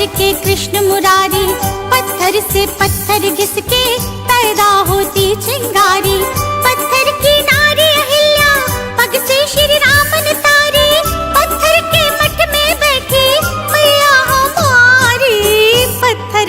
पत्थर के कृष्ण मुरारी, पत्थर से पत्थर घिसके पैदा होती चिंगारी। पत्थर की नारी अहिल्या, पग से श्री राम ने तारी, पत्थर के मठ में बैठी मैया हमारी। पत्थर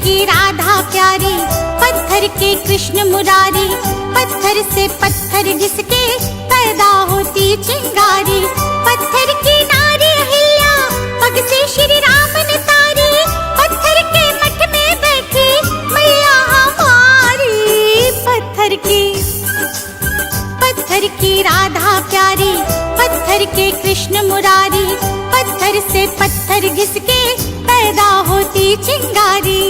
की राधा प्यारी, पत्थर के कृष्ण मुरारी, पत्थर से पत्थर घिसके पैदा होती चिंगारी। पत्थर की नारी अहिल्या, पग से श्री राम ने तारी, पत्थर के मठ में बैठी मैया हमारी। पत्थर की राधा प्यारी, पत्थर के कृष्ण मुरारी, पत्थर से पत्थर घिसके पैदा होती चिंगारी।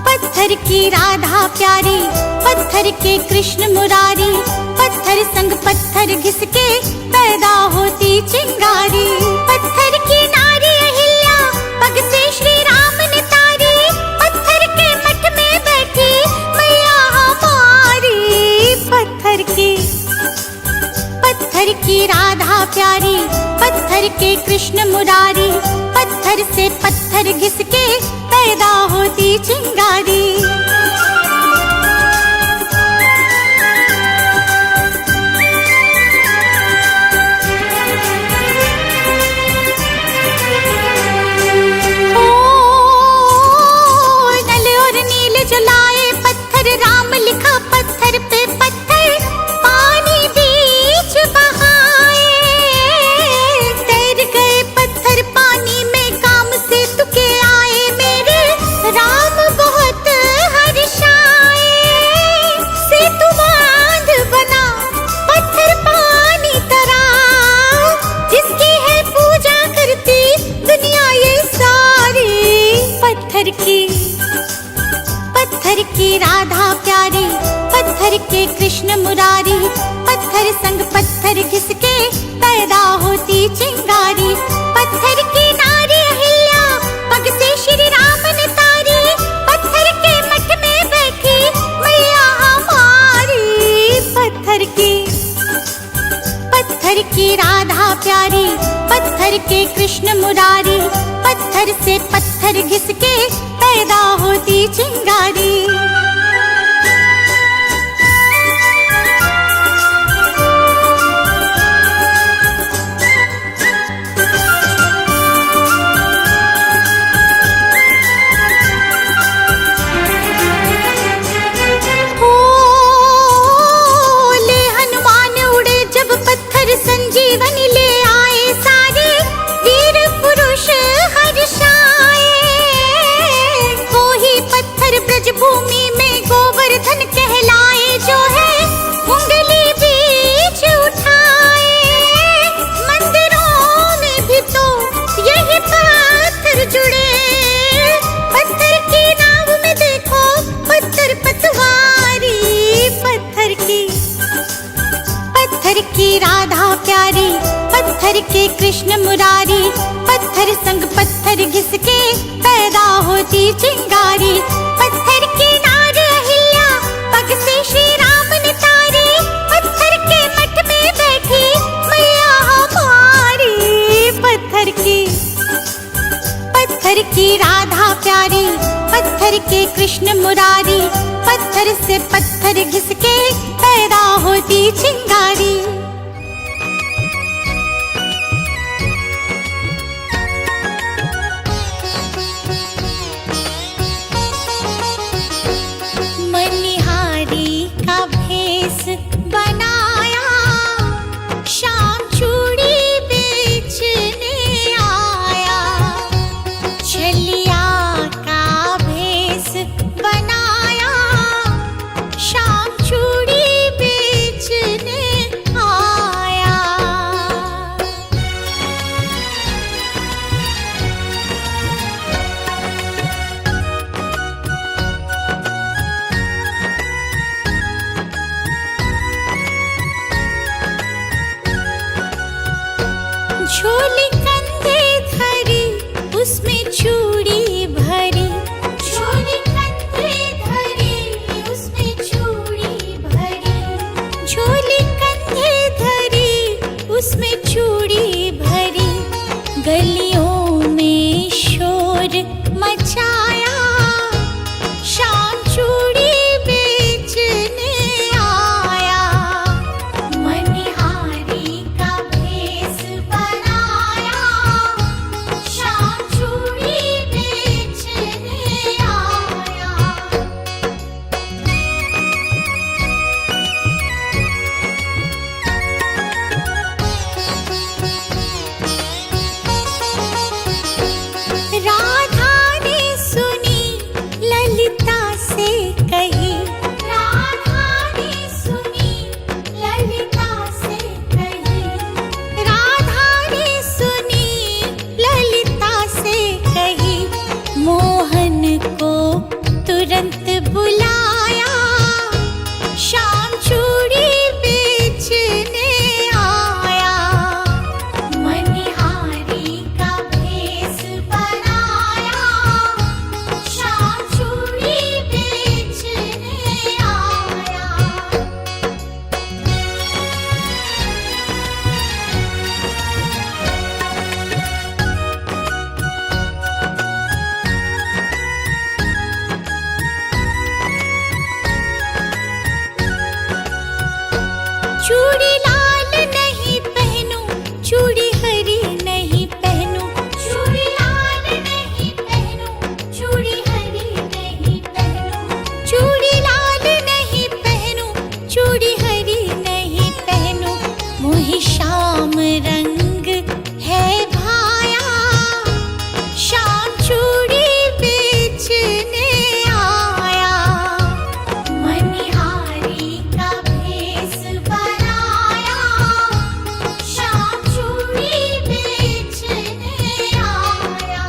पत्थर की राधा प्यारी, पत्थर के कृष्ण मुरारी, पत्थर संग पत्थर घिसके पैदा होती चिंगारी। पत्थर की नारी अहिल्या, पग से श्री राम ने तारी, पत्थर के मठ में बैठी मैया हमारी। पत्थर की राधा प्यारी, पत्थर के कृष्ण मुरारी, पत्थर से पत्थर घिसके पैदा होती चिंगारी। पत्थर की राधा प्यारी, पत्थर के कृष्ण मुरारी, पत्थर संग पत्थर घिसके पैदा होती चिंगारी। पत्थर की नारी अहिल्या, पग से श्री राम ने तारी, पत्थर के मठ में बैठी मैया हमारी। पत्थर की राधा प्यारी, पत्थर के कृष्ण मुरारी, पत्थर से पत्थर घिसके पैदा होती चिंगारी। संजीवनी ले आए सारे वीर पुरुष हर्षाए, वो ही पत्थर ब्रज भूमि में गोवर्धन कहलाए, जो है उंगली बीच उठाए। मंदिरों में भी तो यही पत्थर जुड़े, पत्थर की नाव में देखो पत्थर पतवारी। पत्थर की राधा प्यारी, पत्थर के कृष्ण मुरारी, पत्थर संग पत्थर घिसके पैदा होती चिंगारी। पत्थर की नारी अहिल्या, पग से श्री राम ने तारी, पत्थर के मठ में बैठी मैया हमारी। पत्थर की राधा प्यारी, पत्थर के कृष्ण मुरारी, पत्थर से पत्थर घिसके पैदा होती चिंगारी। मनिहारी का भेष बनाया, झोली कंधे धरी उसमें चूड़ी भरी, झोली कंधे धरी उसमें चूड़ी भरी, झोली कंधे धरी उसमें चूड़ी भरी। गलियों में शोर मचाया शाम चूड़ी बेचने आया, मनिहारी का भेष बनाया शाम चूड़ी बेचने आया। राधा ने सुनी ललिता से कही, राधा ने सुनी ललिता से कही, राधा ने सुनी ललिता से कही। मोहन को तुरंत बुलाया शाम चूड़ी बेचने आया, मनिहारी का भेष बनाया शाम चूड़ी बेचने आया। चूड़ी लाल नहीं पहनूं, चूड़ी हरी नहीं पहनूं, चूड़ी लाल नहीं पहनूं, चूड़ी हरी नहीं पहनूं, चूड़ी लाल नहीं पहनूं, चूड़ी हरी नहीं पहनूं। मोहि श्याम रंग है भाया शाम चूड़ी बेचने आया, मनिहारी का भेष बनाया शाम चूड़ी बेचने आया।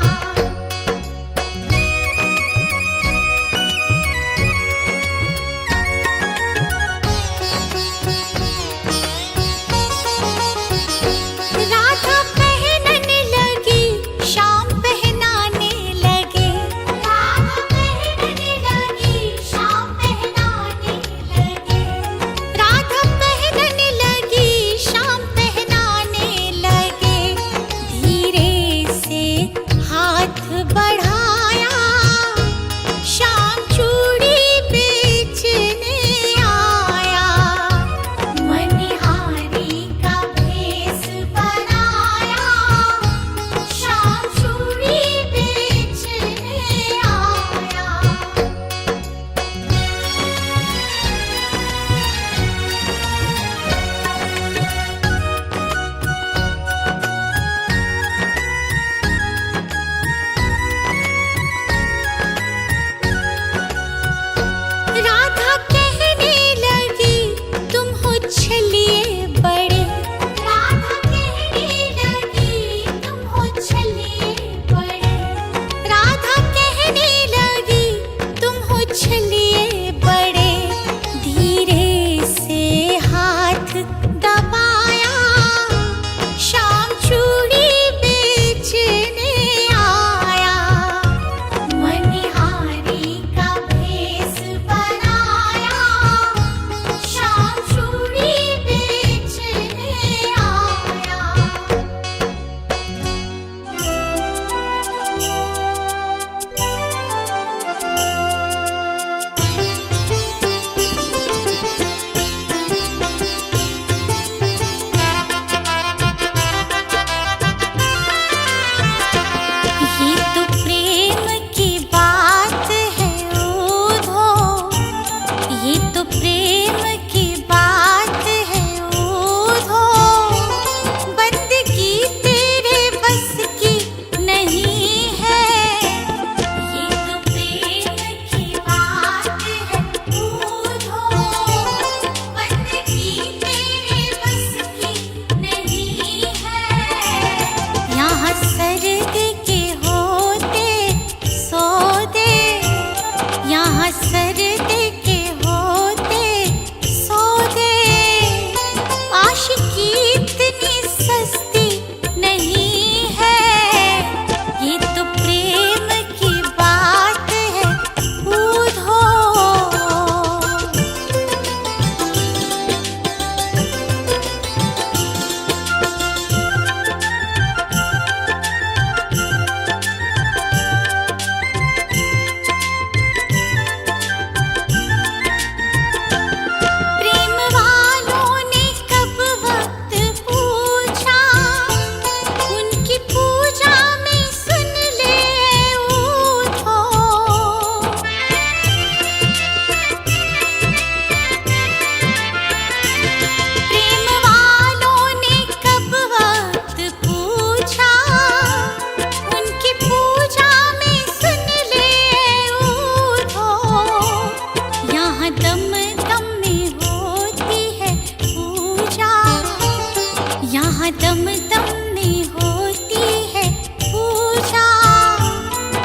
जहाँ दम दम में होती है पूजा,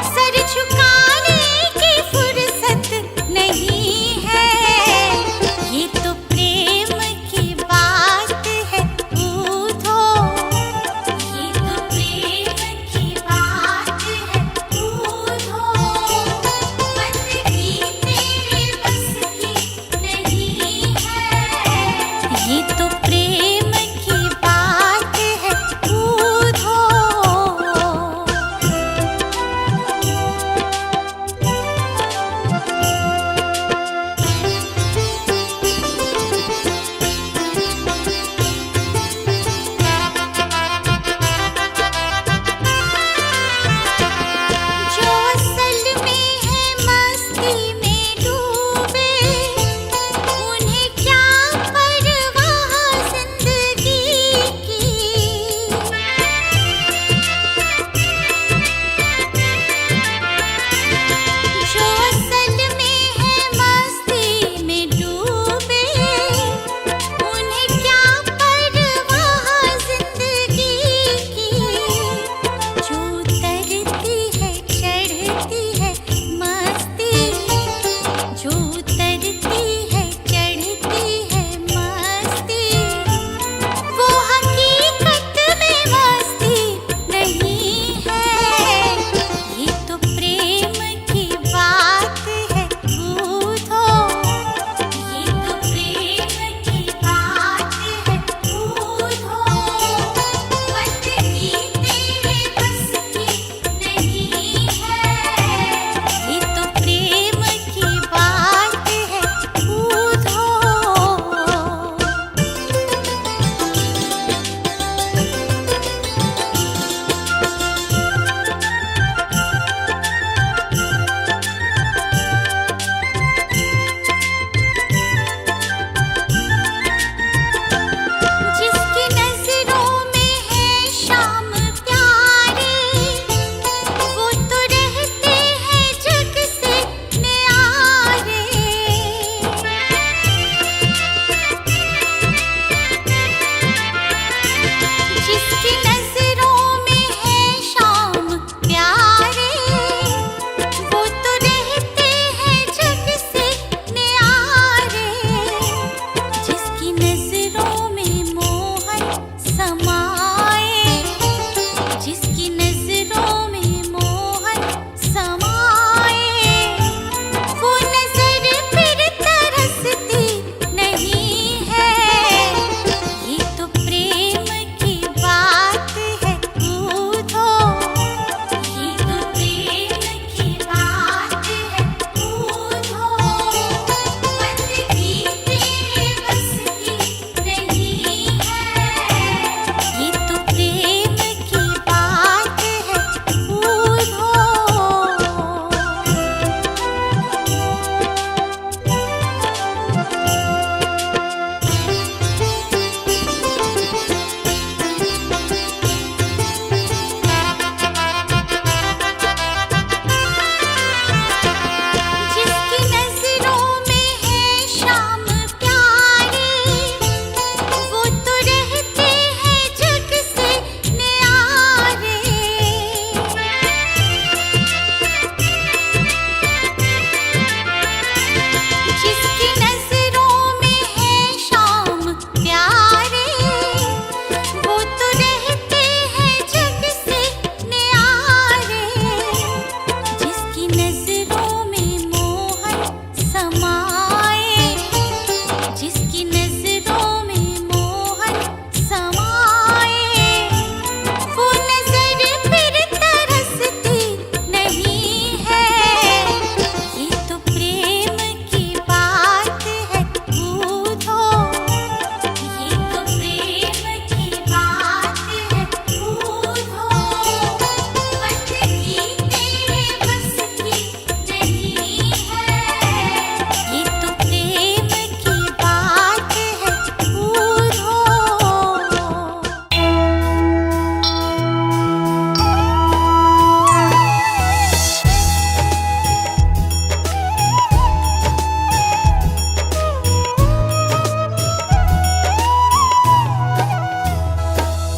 सर झुकाने की फुर्सत नहीं है। ये तो प्रेम की बात है बूढ़ो, ये तो प्रेम की बात है बूढ़ो। बंदगी तेरे बस की नहीं है, ये तो प्रेम की बात है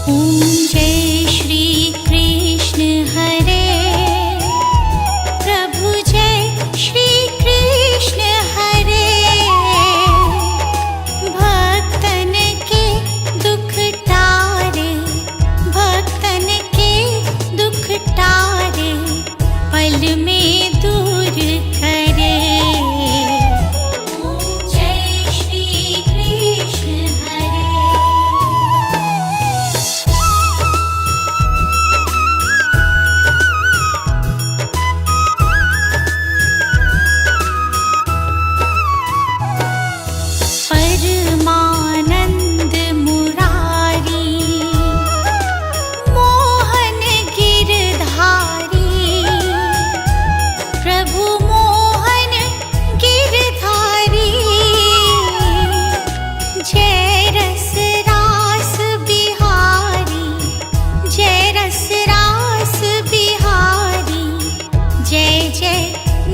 ओम जय श्री कृष्ण हरे, प्रभु जय श्री कृष्ण हरे। भक्तन के दुख टारे, भक्तन के दुख टारे, पल में दूर करे। ओम जय श्री कृष्ण हरे। परमानंद मुरारी, मोहन गिरधारी, प्रभु मोहन गिरधारी। जय रस रास बिहारी, जय रस रास बिहारी, जय जय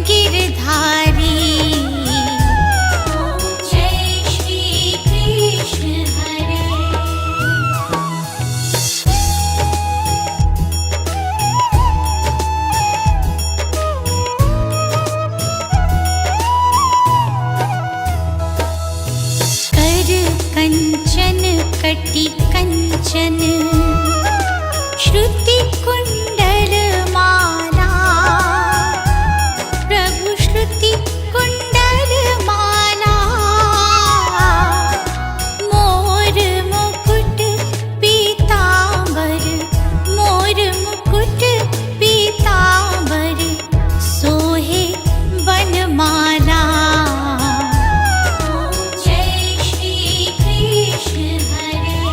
गिरधारी। ओम जय श्री कृष्ण हरे। कर कंचन कटि कंचन, श्रुति कुंडल माला, प्रभु श्रुति कुंडल माला। मोर मुकुट पीतांबर, मोर मुकुट पीतांबर, सोहे बनमाला। ओम जय श्री कृष्ण हरे।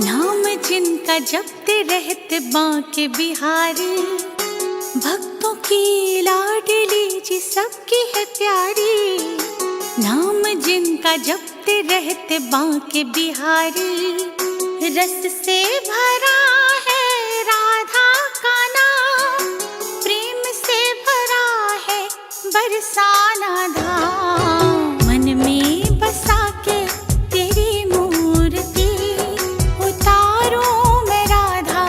नाम जिनका जपते रहते बांके बिहारी, भक्तों की लाडली जी सबकी है प्यारी। नाम जिनका जपते रहते बांके बिहारी, रस से भरा है राधा का नाम, प्रेम से भरा है बरसाना धाम। मन में बसा के तेरी मूर्ति, उतारूं मैं राधा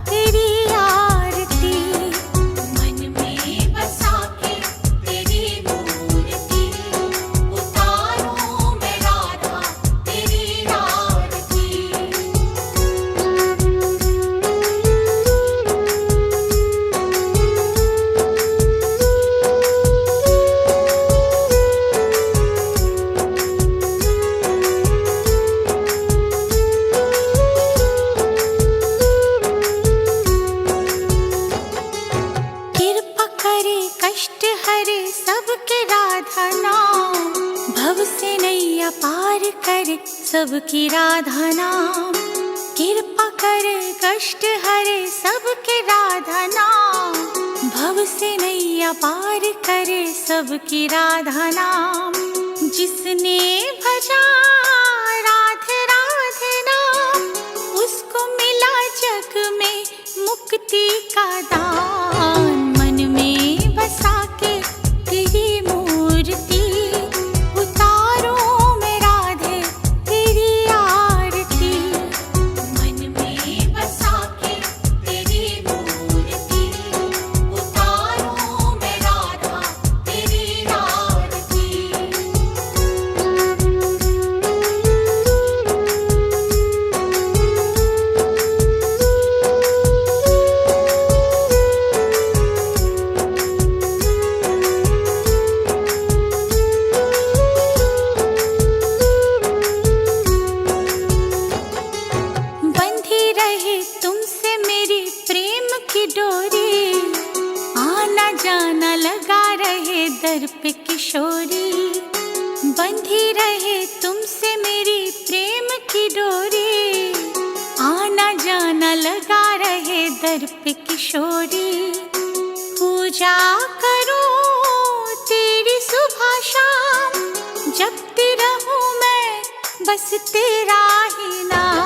तेरी आरती। मन में बसा के तेरी मूर्ति, उतारूं मैं राधा तेरी आरती। कृपा करे कष्ट हरे सबके राधा नाम, भव से नैया पार करे सबकी राधा नाम। कृपा करे कष्ट हरे सबके राधा नाम, भव से नैया पार करे सबकी राधा नाम। जिसने भजा राधे राधे नाम, उसको मिला जग में मुक्ति का दान। मन में बसा के तेरी मूर्ति, उतारूं मैं राधे तेरी आरती। मन में बसा के तेरी मूर्ति, उतारूं मैं राधा तेरी आरती। बंधी रहे तुमसे मेरी प्रेम की डोरी, आना जाना लगा रहे दर पे किशोरी। बंधी रहे तुमसे मेरी प्रेम की डोरी, आना जाना लगा रहे दर पे किशोरी। पूजा करूं तेरी सुबह शाम, जपती रहूं मैं बस तेरा ही नाम।